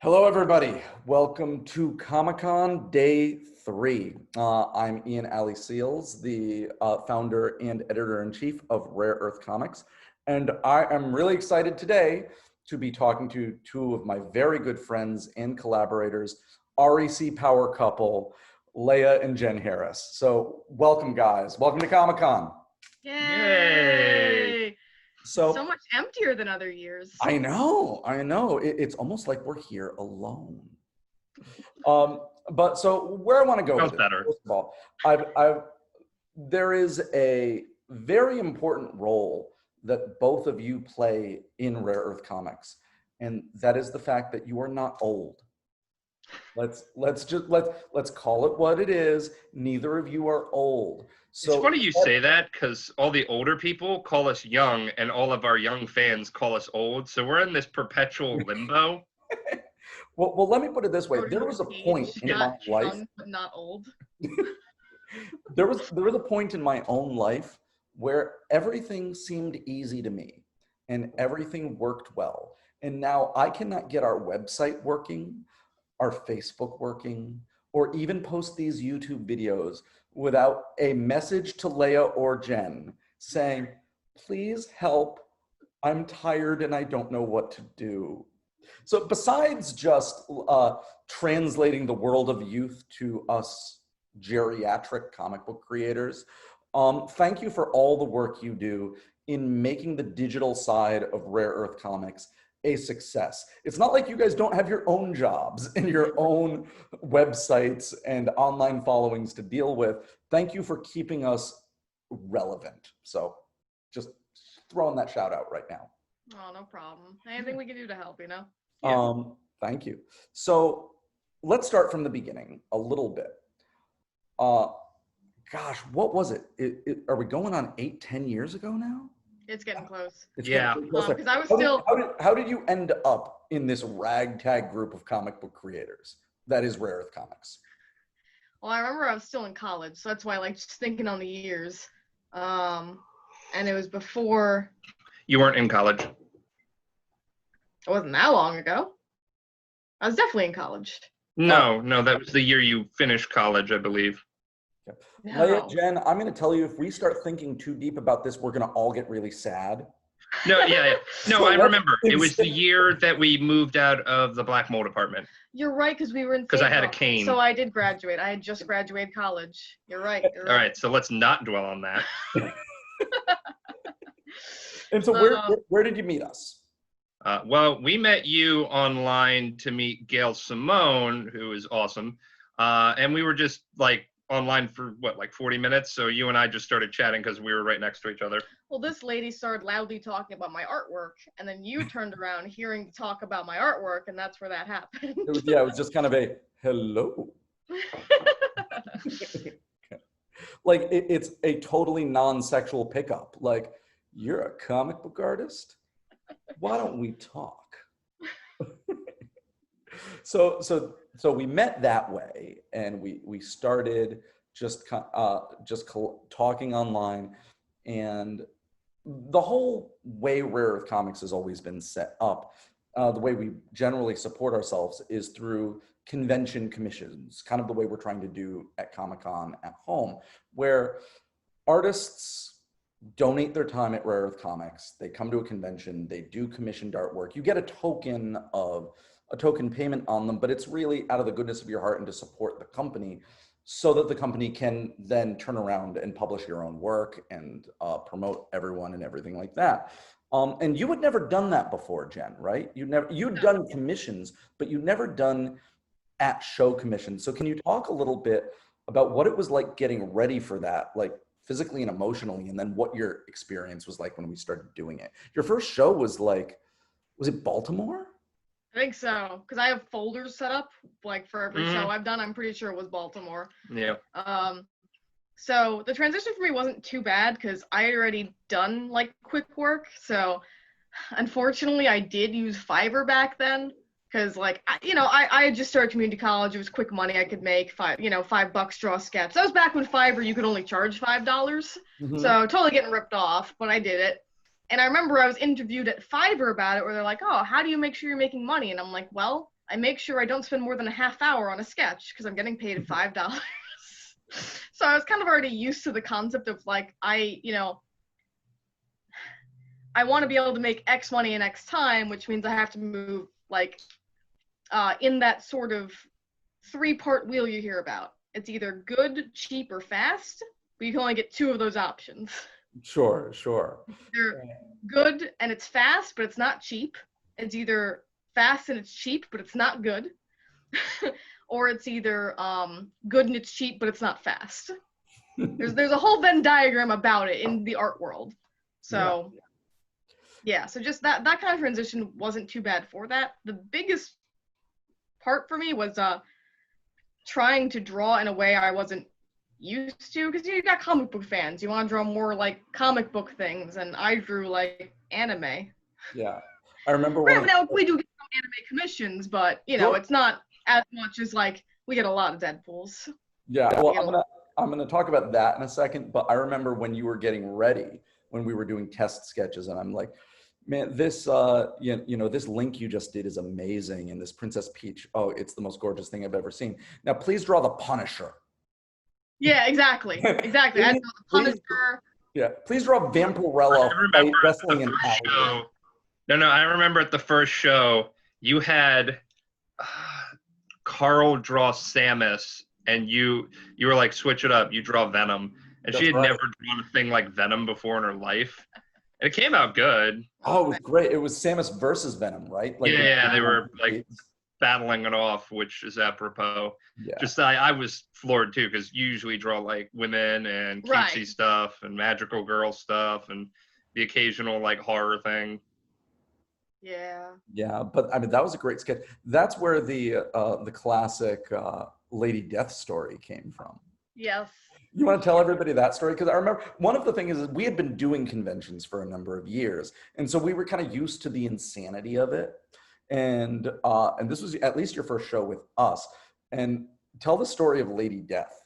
Hello, everybody. Welcome to Comic-Con Day 3. I'm Ian Alley Seals, the founder and editor-in-chief of Rare Earth Comics, and I am really excited today to be talking to two of my very good friends and collaborators, REC power couple, Leia and Jen Harris. So welcome, guys. Welcome to Comic-Con. Yay! So much emptier than other years. I know. It's almost like we're here alone. But so where I want to go with it, first of all, there is a very important role that both of you play in Rare Earth Comics, and that is the fact that you are not old. Let's call it what it is. Neither of you are old. So it's funny you say that because all the older people call us young and all of our young fans call us old. So we're in this perpetual limbo. Well, let me put it this way. There was a point in my life. Young, but not old. There was a point in my own life where everything seemed easy to me and everything worked well. And now I cannot get our website working, our Facebook working, or even post these YouTube videos without a message to Leia or Jen saying, please help, I'm tired and I don't know what to do. So besides just translating the world of youth to us geriatric comic book creators, thank you for all the work you do in making the digital side of Rare Earth Comics a success. It's not like you guys don't have your own jobs and your own websites and online followings to deal with. Thank you for keeping us relevant. So just throwing that shout out right now. Oh, no problem. Anything we can do to help, you know? Yeah. Thank you. So let's start from the beginning a little bit. Gosh, what was it? Are we going on 8-10 years ago now? It's getting close. Because I was still... How did you end up in this ragtag group of comic book creators that is Rare Earth Comics? Well, I remember I was still in college, so that's why I like just thinking on the years. And it was before... You weren't in college. It wasn't that long ago. I was definitely in college. No, that was the year you finished college, I believe. Okay. No. Leia, Jen, I'm going to tell you, if we start thinking too deep about this, we're going to all get really sad. No, yeah. No, So I remember. It was the year that we moved out of the black mold apartment. You're right, because we were in... Because I had a cane. So I did graduate. I had just graduated college. You're right. All right, so let's not dwell on that. And so where did you meet us? Well, we met you online to meet Gail Simone, who is awesome. And we were just like online for what, like 40 minutes? So you and I just started chatting because we were right next to each other. Well, this lady started loudly talking about my artwork, and then you turned around hearing talk about my artwork, and that's where that happened. It was just kind of a hello. Like it's a totally non-sexual pickup. Like, you're a comic book artist? Why don't we talk? So we met that way, and we started just talking online, and the whole way Rare Earth Comics has always been set up, the way we generally support ourselves is through convention commissions, kind of the way we're trying to do at Comic-Con at home, where artists donate their time at Rare Earth Comics, they come to a convention, they do commissioned artwork, you get a token payment on them, but it's really out of the goodness of your heart and to support the company so that the company can then turn around and publish your own work and promote everyone and everything like that. And you had never done that before, Jen, right? You'd done commissions, but you'd never done at show commissions. So can you talk a little bit about what it was like getting ready for that, like physically and emotionally, and then what your experience was like when we started doing it? Your first show was it Baltimore? I think so, because I have folders set up like for every show I've done. I'm pretty sure it was Baltimore. Yeah. So the transition for me wasn't too bad because I had already done like quick work. So unfortunately, I did use Fiverr back then because like I had just started community college. It was quick money I could make. $5 draw a sketch. That was back when Fiverr you could only charge $5. Mm-hmm. So totally getting ripped off, but I did it. And I remember I was interviewed at Fiverr about it where they're like, oh, how do you make sure you're making money? And I'm like, well, I make sure I don't spend more than a half hour on a sketch because I'm getting paid $5. So I was kind of already used to the concept of like, I want to be able to make X money in X time, which means I have to move like in that sort of 3-part wheel you hear about. It's either good, cheap, or fast, but you can only get 2 of those options. Sure. They're good and it's fast, but it's not cheap. It's either fast and it's cheap, but it's not good. Or it's either good and it's cheap, but it's not fast. There's a whole Venn diagram about it in the art world. So yeah, so just that kind of transition wasn't too bad for that. The biggest part for me was trying to draw in a way I wasn't used to, because you got comic book fans. You want to draw more like comic book things, and I drew like anime. Yeah. I remember Now we do get some anime commissions, but it's not as much as like we get a lot of Deadpools. Yeah, well, I'm gonna talk about that in a second, but I remember when you were getting ready, when we were doing test sketches, and I'm like, man, this this link you just did is amazing, and this Princess Peach, oh, it's the most gorgeous thing I've ever seen. Now, please draw the Punisher. Yeah, exactly. I had to draw the Punisher. Yeah, please draw Vampirella wrestling in show. No, I remember at the first show, you had Carl draw Samus, and you were like, switch it up, you draw Venom. And she had never drawn a thing like Venom before in her life. And it came out good. Oh, it was great. It was Samus versus Venom, right? Like, yeah, they were like battling it off, which is apropos. Yeah. Just I was floored too, because you usually draw like women and cutesy stuff and magical girl stuff and the occasional like horror thing. Yeah, but I mean, that was a great sketch. That's where the classic Lady Death story came from. Yes. You want to tell everybody that story? Because I remember one of the things is we had been doing conventions for a number of years, and so we were kind of used to the insanity of it. And this was at least your first show with us. And tell the story of Lady Death.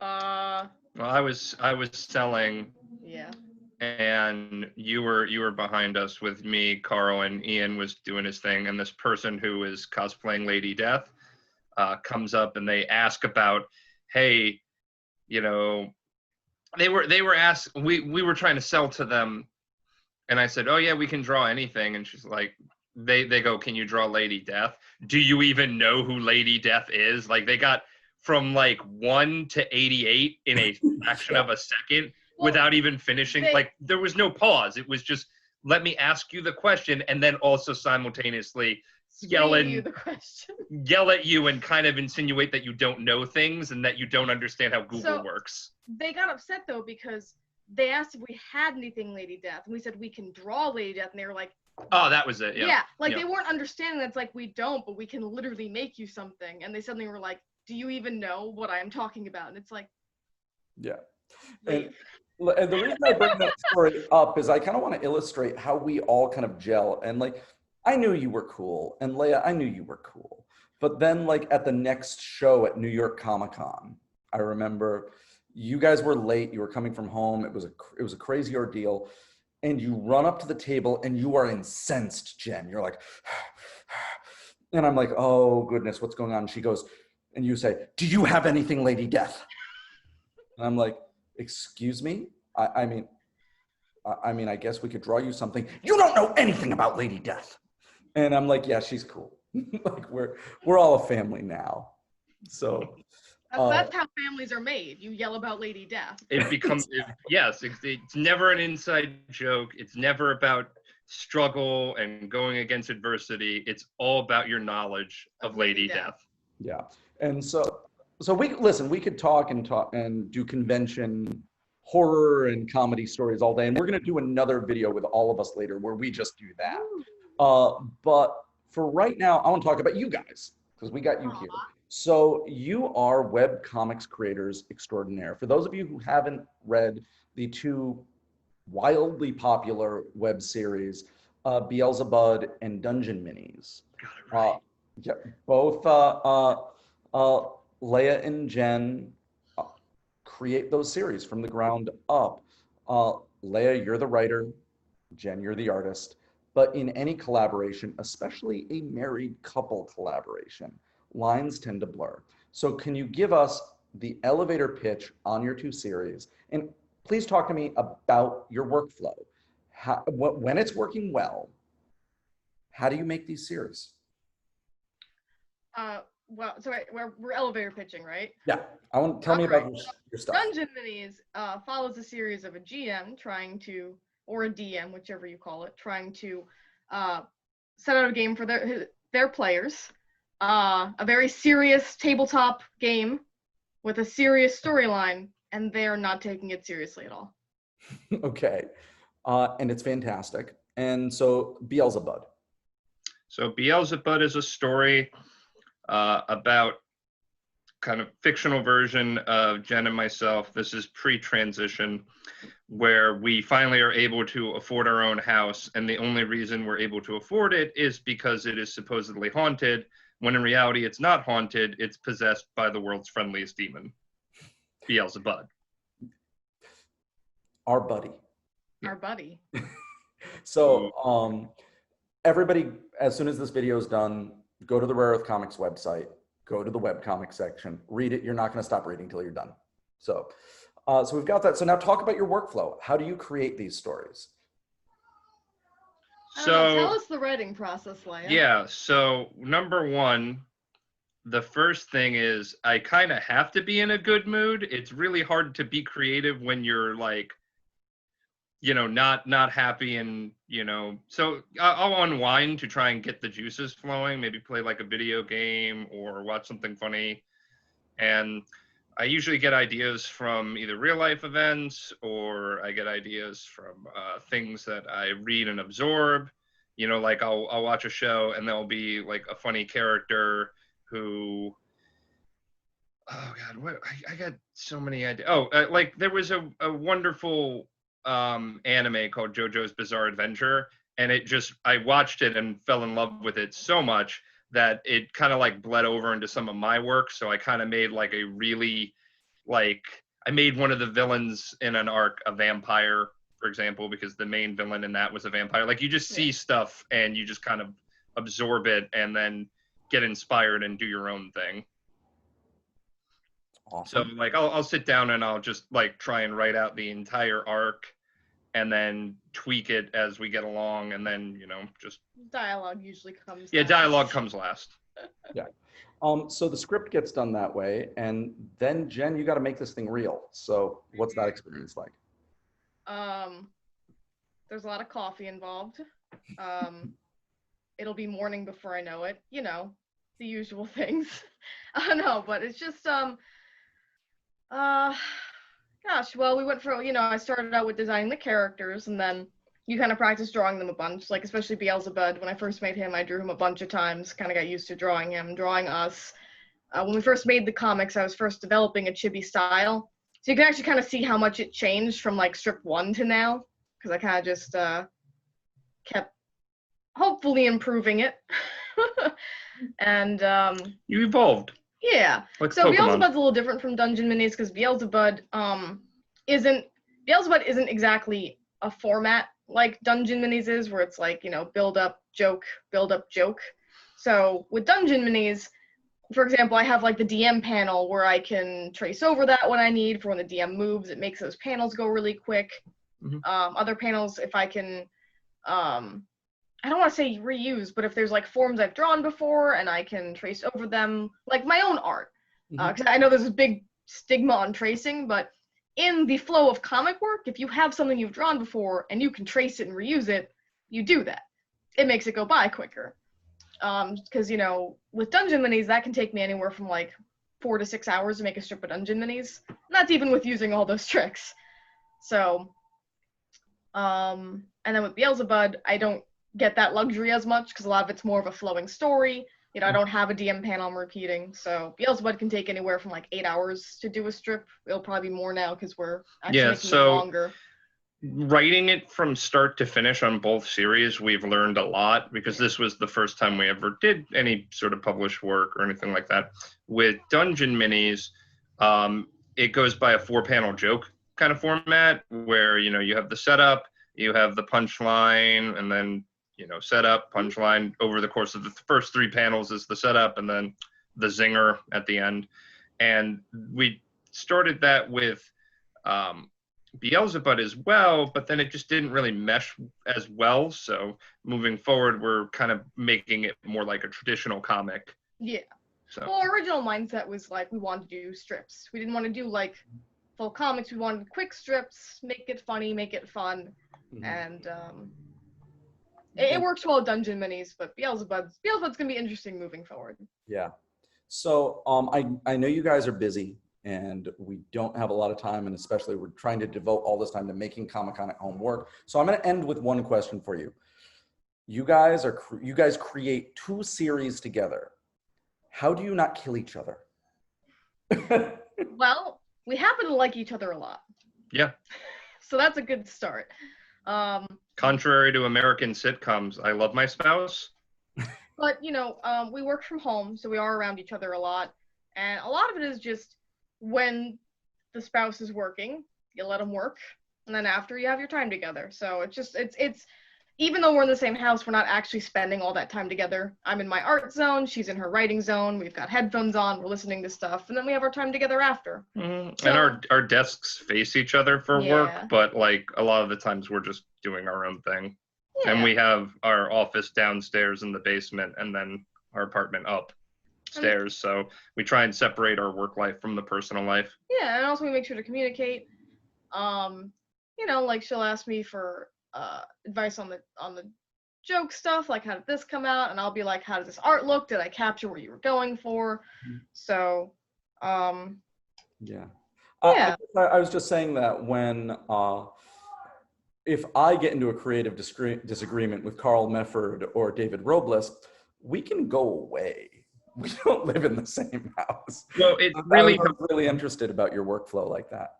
Well, I was selling. Yeah. And you were behind us with me, Carl, and Ian was doing his thing, and this person who is cosplaying Lady Death comes up and they ask about, hey, they were asked, we were trying to sell to them, and I said, oh yeah, we can draw anything, and she's like, they go, can you draw Lady Death? Do you even know who Lady Death is? Like, they got from like 1 to 88 in a fraction of a second. Without even finishing, like there was no pause. It was just, let me ask you the question, and then also simultaneously yell at you and kind of insinuate that you don't know things and that you don't understand how Google works. They got upset though because they asked if we had anything Lady Death, and we said we can draw Lady Death, and they were like, oh, that was it. Yeah, they weren't understanding that's like, we don't, but we can literally make you something. And they suddenly were like, do you even know what I'm talking about? And it's like, yeah. And the reason I bring that story up is I kind of want to illustrate how we all kind of gel. And like, I knew you were cool, and Leia, I knew you were cool. But then like at the next show at New York Comic Con, I remember you guys were late. You were coming from home. It was a crazy ordeal. And you run up to the table and you are incensed, Jen. You're like, and I'm like, oh goodness, what's going on? And she goes, and you say, do you have anything Lady Death? And I'm like, excuse me? I mean, I guess we could draw you something. You don't know anything about Lady Death. And I'm like, yeah, she's cool. Like we're all a family now. So that's how families are made. You yell about Lady Death. It becomes it's never an inside joke. It's never about struggle and going against adversity. It's all about your knowledge of Lady Death. Yeah. And so we could talk and do convention horror and comedy stories all day. And we're going to do another video with all of us later where we just do that. But for right now, I want to talk about you guys because we got you here. So you are web comics creators extraordinaire. For those of you who haven't read the 2 wildly popular web series, Beelzebud and Dungeon Minis. Yeah, both Leia and Jen create those series from the ground up. Leia, you're the writer. Jen, you're the artist. but in any collaboration, especially a married couple collaboration, lines tend to blur. So can you give us the elevator pitch on your two series? And please talk to me about your workflow. When it's working well, how do you make these series? Well, so we're elevator pitching, right? Yeah, I want tell me about your stuff. Dungeon Minis follows a series of a GM trying to, or a DM, whichever you call it, trying to set out a game for their players. A very serious tabletop game with a serious storyline, and they're not taking it seriously at all. Okay, and it's fantastic. And so Beelzebud. So Beelzebud is a story about kind of fictional version of Jen and myself. This is pre-transition, where we finally are able to afford our own house, and the only reason we're able to afford it is because it is supposedly haunted, when in reality it's not haunted, it's possessed by the world's friendliest demon, Beelzebud. Our buddy. Our buddy. So everybody, as soon as this video is done, go to the Rare Earth Comics website, go to the webcomics section, read it. You're not going to stop reading until you're done. So we've got that. So now talk about your workflow. How do you create these stories? So tell us the writing process, Leia. Yeah, so number one, the first thing is I kind of have to be in a good mood. It's really hard to be creative when you're like, you know, not happy, and you know, so I'll unwind to try and get the juices flowing, maybe play like a video game or watch something funny. And I usually get ideas from either real life events, or I get ideas from things that I read and absorb. You know, like I'll watch a show and there'll be like a funny character who, oh God, what I got so many ideas. Like there was a wonderful anime called JoJo's Bizarre Adventure, and I watched it and fell in love with it so much that it kind of like bled over into some of my work. So I kind of made like I made one of the villains in an arc a vampire, for example, because the main villain in that was a vampire. Like you just see stuff and you just kind of absorb it and then get inspired and do your own thing. Awesome. So like I'll sit down and I'll just like try and write out the entire arc and then tweak it as we get along, and then, you know, just dialogue usually comes last. Dialogue comes last. Yeah. So the script gets done that way, and then Jen, you got to make this thing real. So what's that experience like? There's a lot of coffee involved. It'll be morning before I know it, you know, the usual things. No, but it's just gosh, well, we went for, you know, I started out with designing the characters, and then you kind of practice drawing them a bunch, like especially Beelzebud. When I first made him, I drew him a bunch of times, kind of got used to drawing him, drawing us. When we first made the comics, I was first developing a chibi style. So you can actually kind of see how much it changed from like strip 1 to now, because I kind of just kept hopefully improving it. And you evolved. Yeah. Like so Pokemon. Beelzebud's a little different from Dungeon Minis, because Beelzebud isn't exactly a format like Dungeon Minis is, where it's like, you know, build up, joke. So with Dungeon Minis, for example, I have like the DM panel where I can trace over that when I need, for when the DM moves, it makes those panels go really quick. Mm-hmm. Other panels, if I can, I don't want to say reuse, but if there's like forms I've drawn before and I can trace over them, like my own art. Because I know there's a big stigma on tracing, but in the flow of comic work, if you have something you've drawn before and you can trace it and reuse it, you do that. It makes it go by quicker. Because, you know, with Dungeon Minis, that can take me anywhere from like 4 to 6 hours to make a strip of Dungeon Minis. And that's even with using all those tricks. So, and then with Beelzebud, I don't get that luxury as much, because a lot of it's more of a flowing story. You know, I don't have a DM panel I'm repeating. So Beelzebud can take anywhere from like 8 hours to do a strip. It'll probably be more now because we're actually making it longer. Writing it from start to finish on both series, we've learned a lot, because this was the first time we ever did any sort of published work or anything like that. With Dungeon Minis, it goes by a 4-panel joke kind of format, where, you know, you have the setup, you have the punchline, and then setup, punchline over the course of the first 3 panels is the setup, and then the zinger at the end. And we started that with Beelzebud as well, but then it just didn't really mesh as well. So moving forward, we're kind of making it more like a traditional comic. Yeah. So. Well, our original mindset was like we wanted to do strips. We didn't want to do like full comics. We wanted quick strips, make it funny, make it fun, and it works well with Dungeon Minis. But Beelzebud's gonna be interesting moving forward. Yeah. So I know you guys are busy and we don't have a lot of time, and especially we're trying to devote all this time to making Comic-Con at home work. So I'm going to end with one question for you. You guys create 2 series together. How do you not kill each other? Well, we happen to like each other a lot. Yeah. So that's a good start. Contrary to American sitcoms, I love my spouse. But, we work from home, so we are around each other a lot. And a lot of it is just when the spouse is working, you let them work. And then after, you have your time together. So it's even though we're in the same house, we're not actually spending all that time together. I'm in my art zone. She's in her writing zone. We've got headphones on. We're listening to stuff. And then we have our time together after. Mm-hmm. So, and our desks face each other for work, but like a lot of the times we're just doing our own thing. Yeah. And we have our office downstairs in the basement and then our apartment upstairs. So we try and separate our work life from the personal life. Yeah, and also we make sure to communicate. Like she'll ask me for advice on the joke stuff, like how did this come out? And I'll be like, how does this art look? Did I capture what you were going for? So, yeah. I was just saying that when if I get into a creative disagreement with Carl Mefford or David Robles, we can go away. We don't live in the same house. Well, it's really I'm really interested about your workflow like that.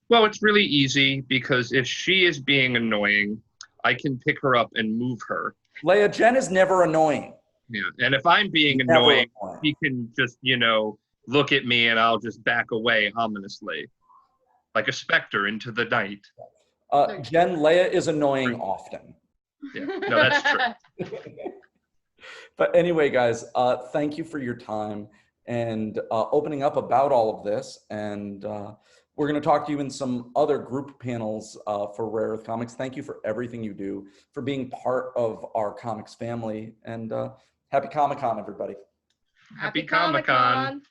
Well, it's really easy because if she is being annoying, I can pick her up and move her. Leia, Jen is never annoying. Yeah, and if I'm being annoying, he can just, look at me and I'll just back away ominously, like a specter into the night. Jen, Leia is annoying often. Yeah, no, that's true. But anyway, guys, thank you for your time and opening up about all of this. And we're going to talk to you in some other group panels for Rare Earth Comics. Thank you for everything you do, for being part of our comics family. And happy Comic-Con, everybody. Happy Comic-Con.